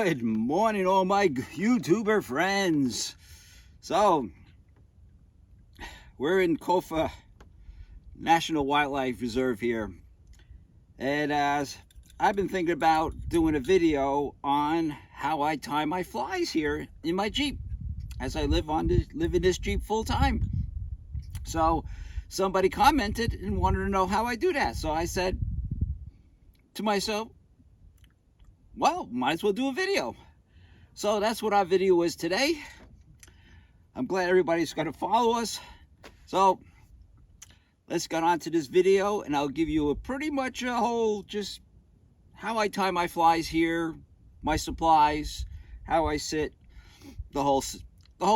Good morning, all my YouTuber friends. So, we're in Kofa National Wildlife Reserve here. And as I've been thinking about doing a video on how I tie my flies here in my Jeep, as I live in this Jeep full time. So, somebody commented and wanted to know how I do that. So I said to myself, well, might as well do a video. So that's what our video is today. I'm glad everybody's going to follow us. So let's get on to this video, and I'll give you pretty much a whole, just how I tie my flies here, my supplies, how I sit, the whole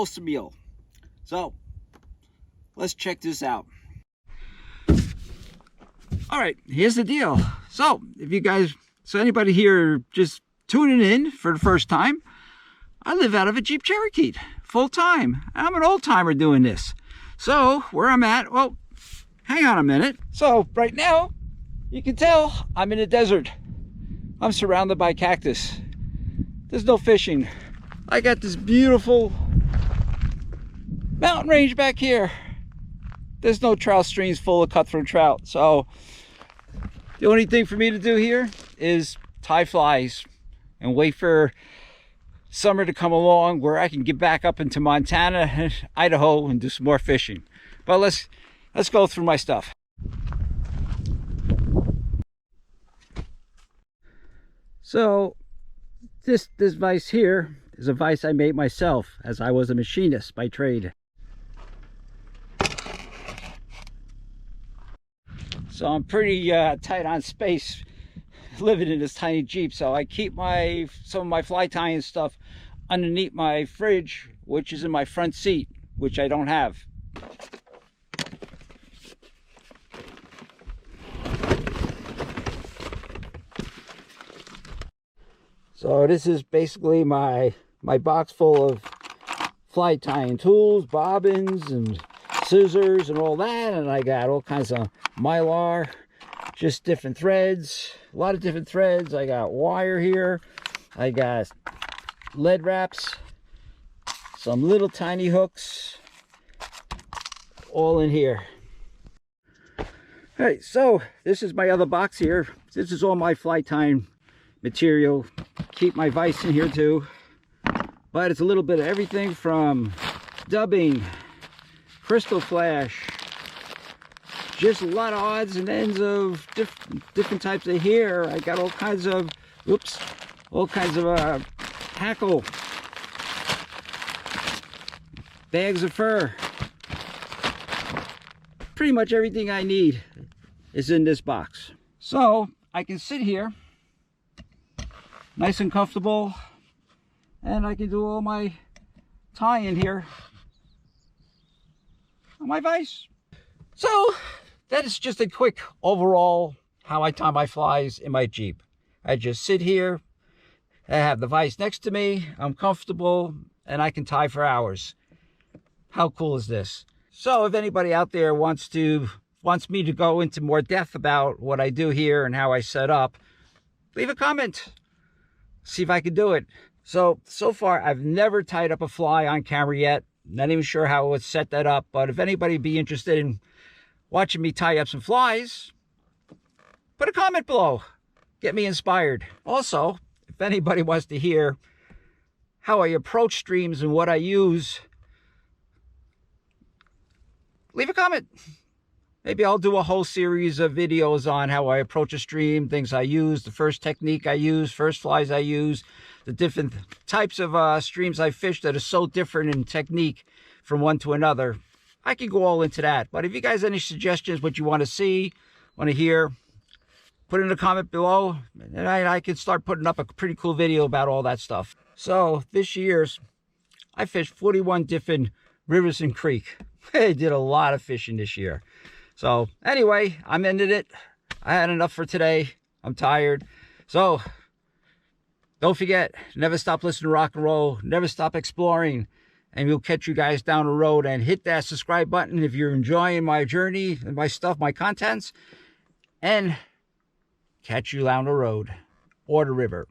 spiel. So let's check this out. All right, here's the deal. So anybody here just tuning in for the first time, I live out of a Jeep Cherokee full time. I'm an old timer doing this. So where I'm at, well, hang on a minute. So right now, you can tell I'm in the desert. I'm surrounded by cactus. There's no fishing. I got this beautiful mountain range back here. There's no trout streams full of cutthroat trout. So the only thing for me to do here is tie flies and wait for summer to come along where I can get back up into Montana and Idaho and do some more fishing. But let's go through my stuff. So this vise here is a vise I made myself, as I was a machinist by trade. So I'm pretty tight on space living in this tiny Jeep, so I keep some of my fly tying stuff underneath my fridge, which is in my front seat, which I don't have. So this is basically my box full of fly tying tools, bobbins and scissors and all that, and I got all kinds of mylar, just different threads, a lot of different threads. I got wire here, I got lead wraps, some little tiny hooks, all in here. All right, so this is my other box here. This is all my fly tying material. Keep my vise in here too, but it's a little bit of everything from dubbing, crystal flash, just a lot of odds and ends of different types of hair. I got all kinds of hackle, bags of fur. Pretty much everything I need is in this box. So I can sit here nice and comfortable, and I can do all my tying here on my vise. So that is just a quick overall how I tie my flies in my Jeep. I just sit here, I have the vise next to me, I'm comfortable, and I can tie for hours. How cool is this? So if anybody out there wants me to go into more depth about what I do here and how I set up, leave a comment. See if I can do it. So far I've never tied up a fly on camera yet. Not even sure how I would set that up, but if anybody be interested in watching me tie up some flies, put a comment below. Get me inspired. Also, if anybody wants to hear how I approach streams and what I use, leave a comment. Maybe I'll do a whole series of videos on how I approach a stream, things I use, the first technique I use, first flies I use, the different types of streams I fish that are so different in technique from one to another. I can go all into that. But if you guys have any suggestions, what you want to see, want to hear, put in a comment below, and I can start putting up a pretty cool video about all that stuff. So this year's, I fished 41 different rivers and creeks. I did a lot of fishing this year. So anyway, I'm ending it. I had enough for today. I'm tired. So don't forget, never stop listening to rock and roll. Never stop exploring. And we'll catch you guys down the road. And hit that subscribe button if you're enjoying my journey and my stuff, my contents. And catch you down the road or the river.